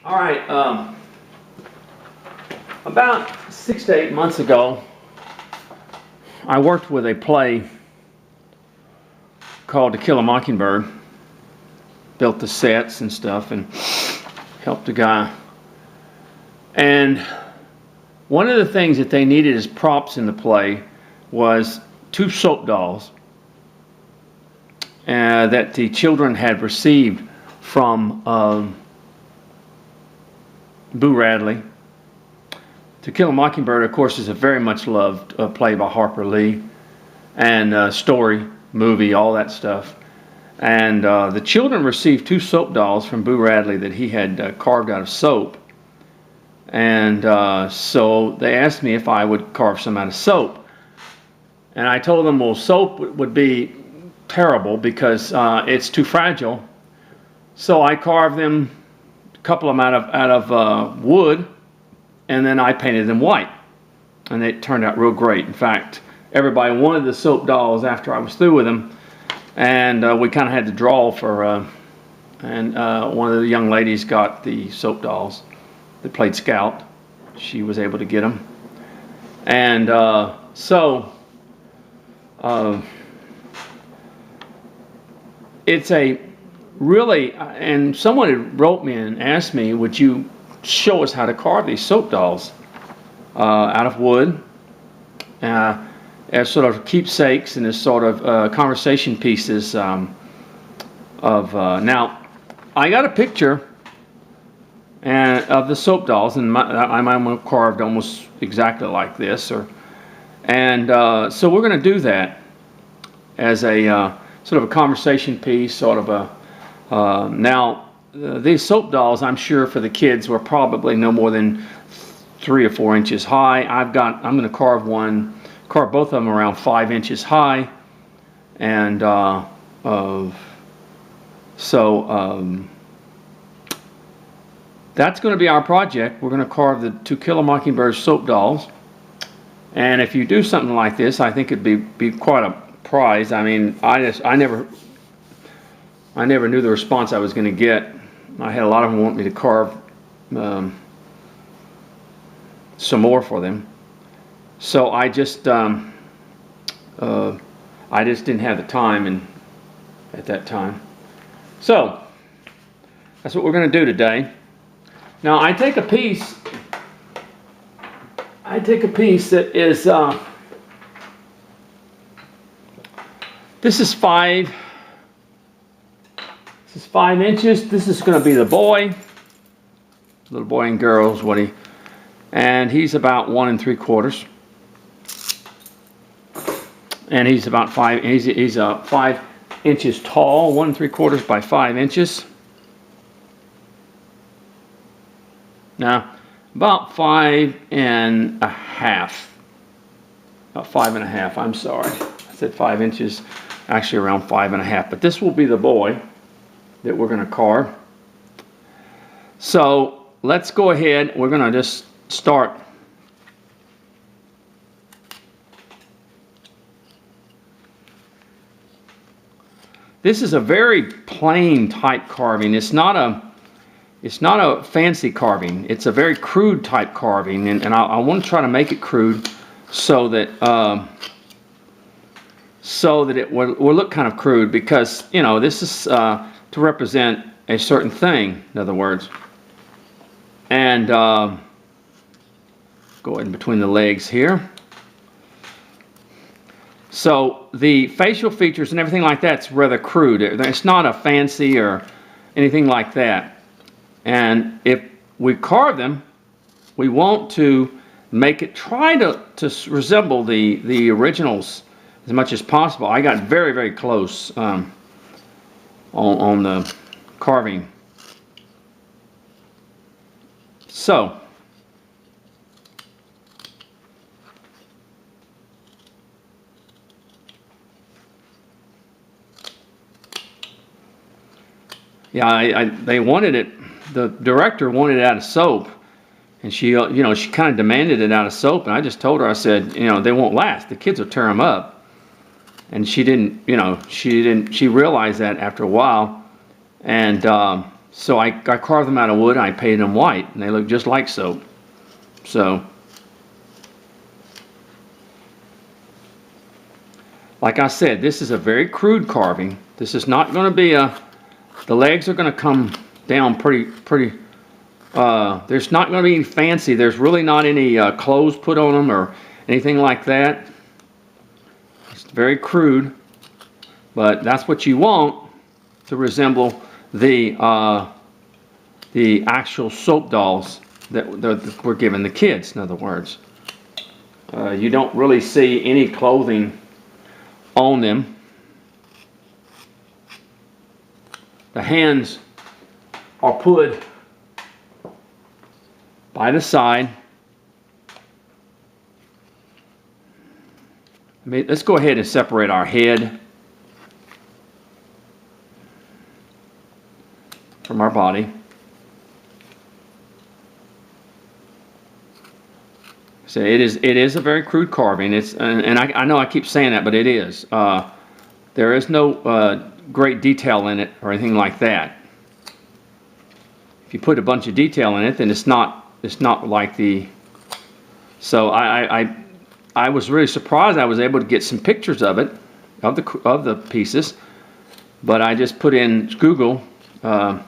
All right, about 6 to 8 months ago, I worked with a play called To Kill a Mockingbird. Built the sets and stuff and helped a guy. And one of the things that they needed as props in the play was 2 soap dolls that the children had received from Boo Radley. To Kill a Mockingbird, of course, is a very much loved play by Harper Lee, and story, movie, all that stuff. And the children received 2 soap dolls from Boo Radley that he had carved out of soap. And so they asked me if I would carve some out of soap. And I told them, well, soap would be terrible because it's too fragile. So I carved them, a couple of them out of wood, and then I painted them white. And it turned out real great. In fact, everybody wanted the soap dolls after I was through with them. And we kind of had to draw for, and one of the young ladies got the soap dolls that played Scout. She was able to get them. And it's a really, and someone had wrote me and asked me, would you show us how to carve these soap dolls out of wood as sort of keepsakes and as sort of conversation pieces now I got a picture of the soap dolls, and mine carved almost exactly like this, so we're going to do that as a sort of a conversation piece, sort of a these soap dolls, I'm sure for the kids were probably no more than 3 or 4 inches high. I'm going to carve both of them around 5 inches high, and that's going to be our project. We're going to carve the To Kill a Mockingbird soap dolls, and if you do something like this, I think it'd be quite a prize. I mean, I never knew the response I was going to get. I had a lot of them want me to carve some more for them. So I just didn't have the time at that time. So that's what we're going to do today. Now I take a piece that is this is 5 inches. This is going to be the boy, little boy and girl's Woody, and he's about 1 3/4. And he's about 5. He's 5 inches tall, 1 3/4 by 5 inches. Now, about 5 1/2. About 5 1/2. I'm sorry, I said 5 inches. Actually, around 5 1/2. But this will be the boy that we're going to carve. So let's go ahead. We're going to just start. This is a very plain type carving. It's not a fancy carving. It's a very crude type carving, and I want to try to make it crude so that it will look kind of crude, because this is to represent a certain thing, in other words. And go in between the legs here. So the facial features and everything like that's rather crude. It's not a fancy or anything like that. And if we carve them, we want to make it, try to resemble the originals as much as possible. I got very, very close on the carving. So yeah, they wanted it. The director wanted it out of soap, and she kind of demanded it out of soap. And I just told her, I said, they won't last. The kids will tear them up. And she didn't, she realized that after a while, and So I carved them out of wood. I painted them white, and they look just like soap. So, like I said, this is a very crude carving. This is not going to be the legs are going to come down pretty. There's not going to be any fancy. There's really not any clothes put on them or anything like that. It's very crude, but that's what you want to resemble the actual soap dolls that we're giving the kids, in other words. You don't really see any clothing on them. The hands are put by the side. Let's go ahead and separate our head from our body. So it is a very crude carving. And I know I keep saying that, but it is. There is no great detail in it or anything like that. If you put a bunch of detail in it, then it's not like the. So I was really surprised. I was able to get some pictures of it, of the pieces, but I just put in Google To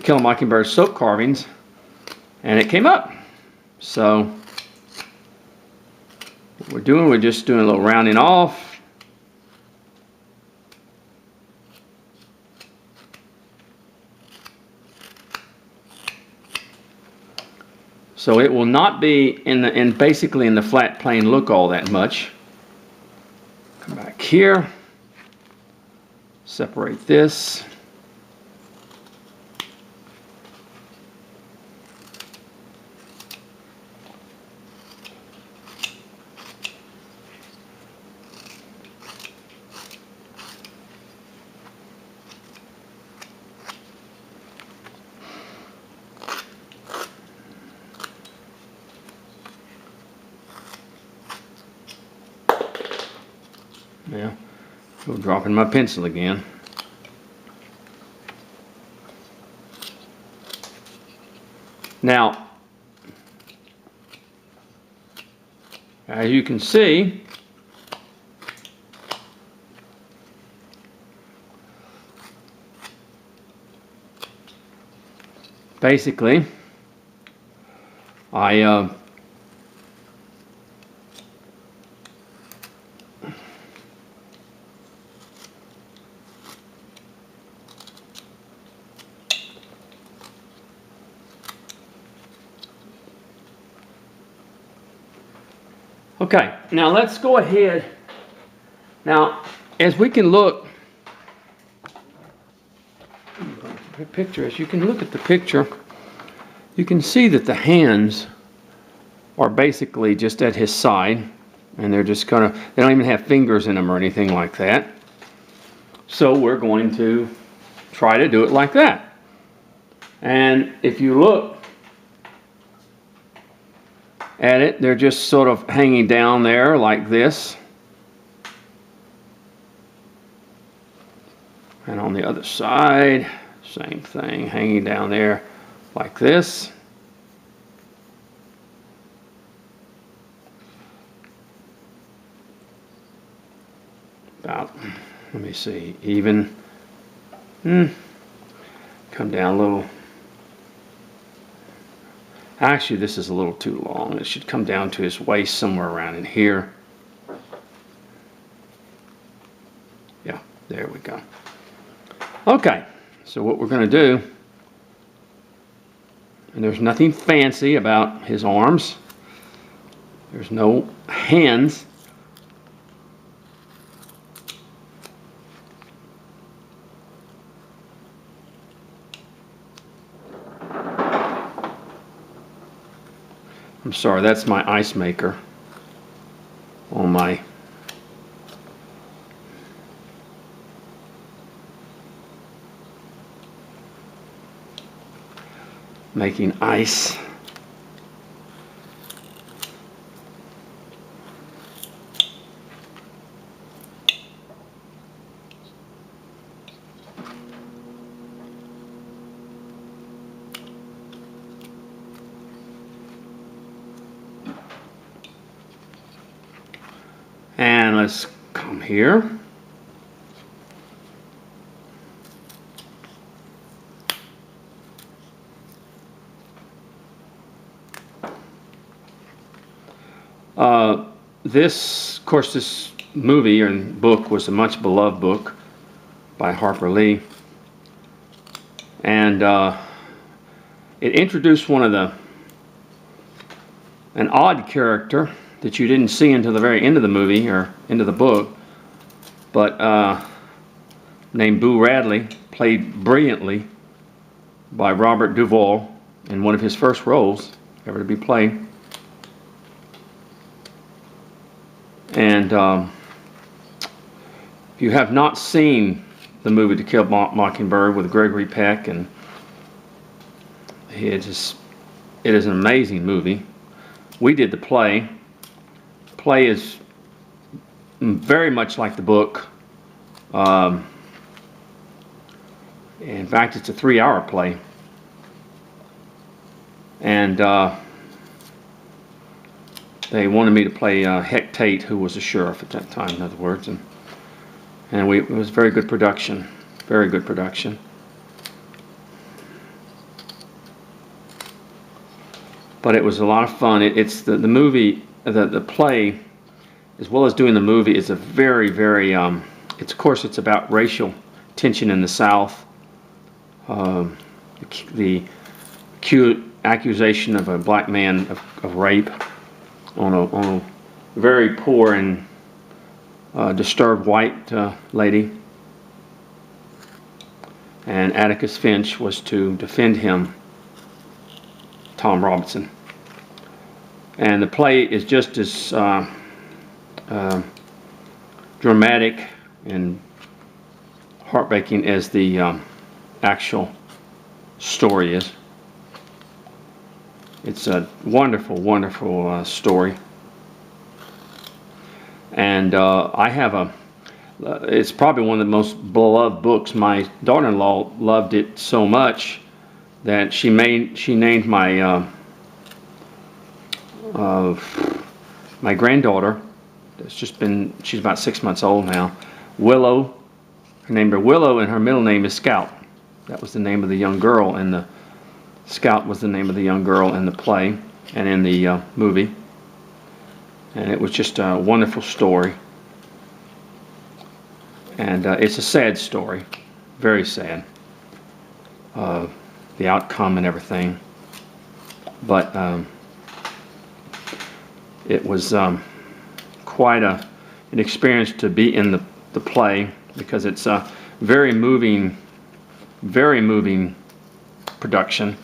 Kill a Mockingbird soap carvings, and it came up. So what we're just doing a little rounding off. So it will not be basically in the flat plane look all that much. Come back here, separate this. Yeah, dropping my pencil again. Now, as you can see, basically, okay, now let's go ahead. Now, as we can look, as you can look at the picture, you can see that the hands are basically just at his side, and they're just kind of, they don't even have fingers in them or anything like that. So we're going to try to do it like that. And if you look at it, they're just sort of hanging down there like this. And on the other side, same thing, hanging down there like this. About, let me see, even. Come down a little. Actually, this is a little too long. It should come down to his waist somewhere around in here. Yeah, there we go. Okay, so what we're going to do, and there's nothing fancy about his arms. There's no hands. I'm sorry, that's my ice maker on my making ice. let's come here. Of course, this movie and book was a much beloved book by Harper Lee, and it introduced an odd character that you didn't see until the very end of the movie or into the book, but named Boo Radley, played brilliantly by Robert Duvall in one of his first roles ever to be played. And if you have not seen the movie To Kill a Mockingbird with Gregory Peck, and it is an amazing movie. We did the play. The play is very much like the book. In fact, it's a 3-hour play. And they wanted me to play Heck Tate, who was a sheriff at that time, in other words. And it was a very good production. Very good production. But it was a lot of fun. It's the movie, the play, as well as doing the movie, is a very, very, of course, it's about racial tension in the South. The acute accusation of a black man of rape on a very poor and disturbed white lady. And Atticus Finch was to defend him, Tom Robinson. And the play is just as dramatic and heartbreaking as the actual story is. It's a wonderful, wonderful story. And it's probably one of the most beloved books. My daughter-in-law loved it so much that she named my my granddaughter, she's about 6 months old now, Willow. Her name is Willow, and her middle name is Scout. That was the name of the young girl, and the Scout was the name of the young girl in the play and in the movie. And it was just a wonderful story. And it's a sad story, very sad. The outcome and everything. But it was quite an experience to be in the play, because it's a very moving production,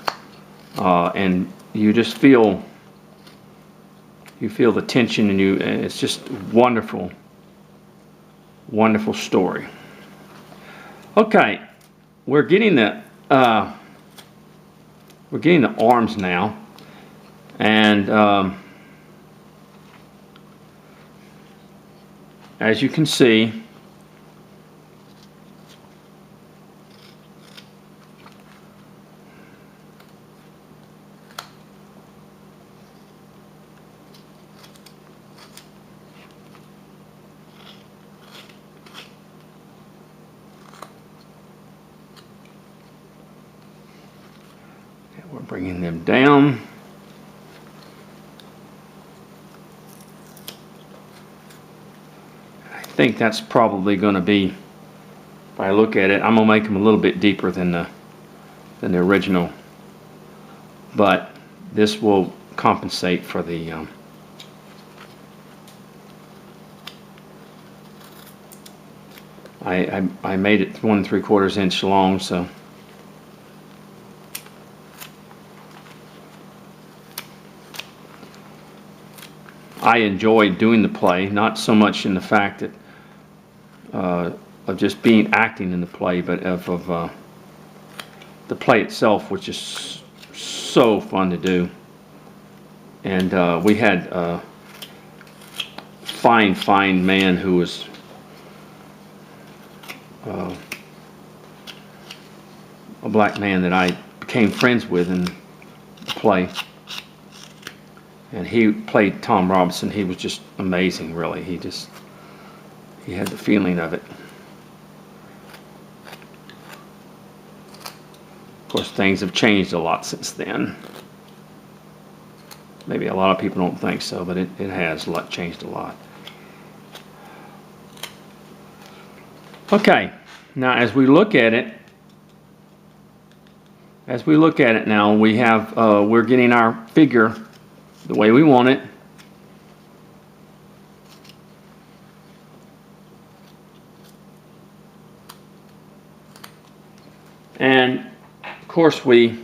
and you just feel the tension, and it's just wonderful story. Okay, we're getting the arms now, and as you can see, we're bringing them down. I think that's probably going to be, if I look at it, I'm going to make them a little bit deeper than the original, but this will compensate for the I made it 1 3/4 inch long, so I enjoyed doing the play, not so much in the fact that of just acting in the play, but of the play itself, which is so fun to do. And we had a fine man who was a black man that I became friends with in the play. And he played Tom Robinson. He was just amazing, really. He just he had the feeling of it. Of course, things have changed a lot since then. Maybe a lot of people don't think so, but it has changed a lot. Okay, now as we look at it now, we have we're getting our figure the way we want it. And of course we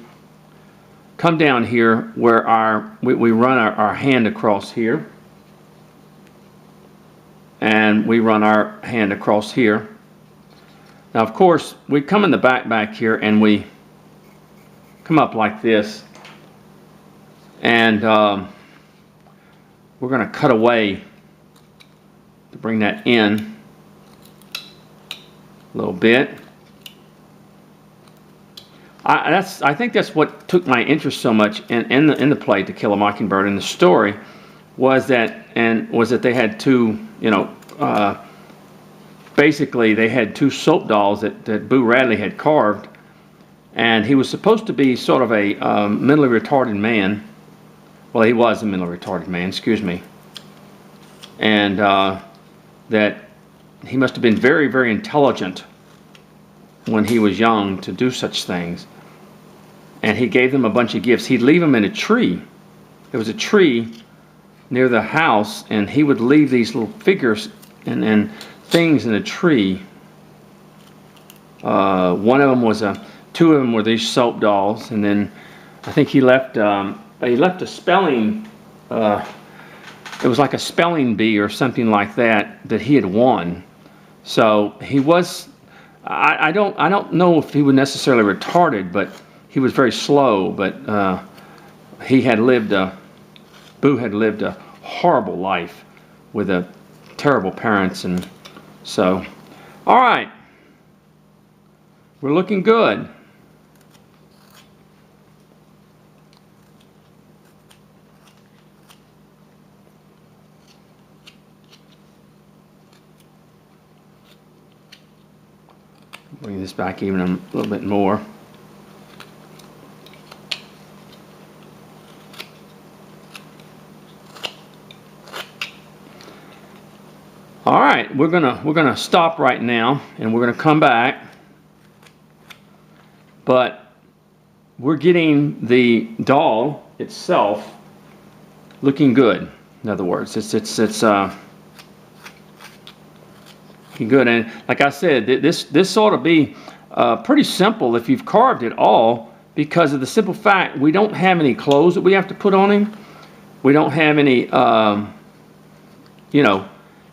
come down here where we run our hand across here, and we run our hand across here. Now of course we come in the back here, and we come up like this, and we're going to cut away to bring that in a little bit. I think that's what took my interest so much in the play To Kill a Mockingbird, and the story was that they had two, basically they had two soap dolls that Boo Radley had carved, and he was supposed to be sort of a mentally retarded man. Well, he was a mentally retarded man, excuse me, and that he must have been very, very intelligent when he was young to do such things. And he gave them a bunch of gifts. He'd leave them in a tree. There was a tree near the house, and he would leave these little figures and things in a tree. One of them was two of them were these soap dolls, and then I think he left a spelling. It was like a spelling bee or something like that he had won. So he was. I don't know if he was necessarily retarded, but he was very slow. But Boo had lived a horrible life with terrible parents, and so, all right, we're looking good. Bring this back even a little bit more. All right, we're gonna stop right now, and we're gonna come back. But we're getting the doll itself looking good. In other words, it's good. And like I said, this ought to be pretty simple if you've carved it all, because of the simple fact we don't have any clothes that we have to put on him. We don't have any,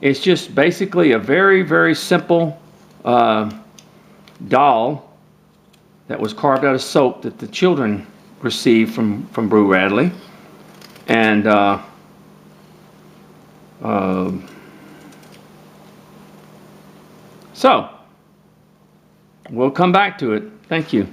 it's just basically a very, very simple doll that was carved out of soap that the children received from Boo Radley. And so we'll come back to it. Thank you.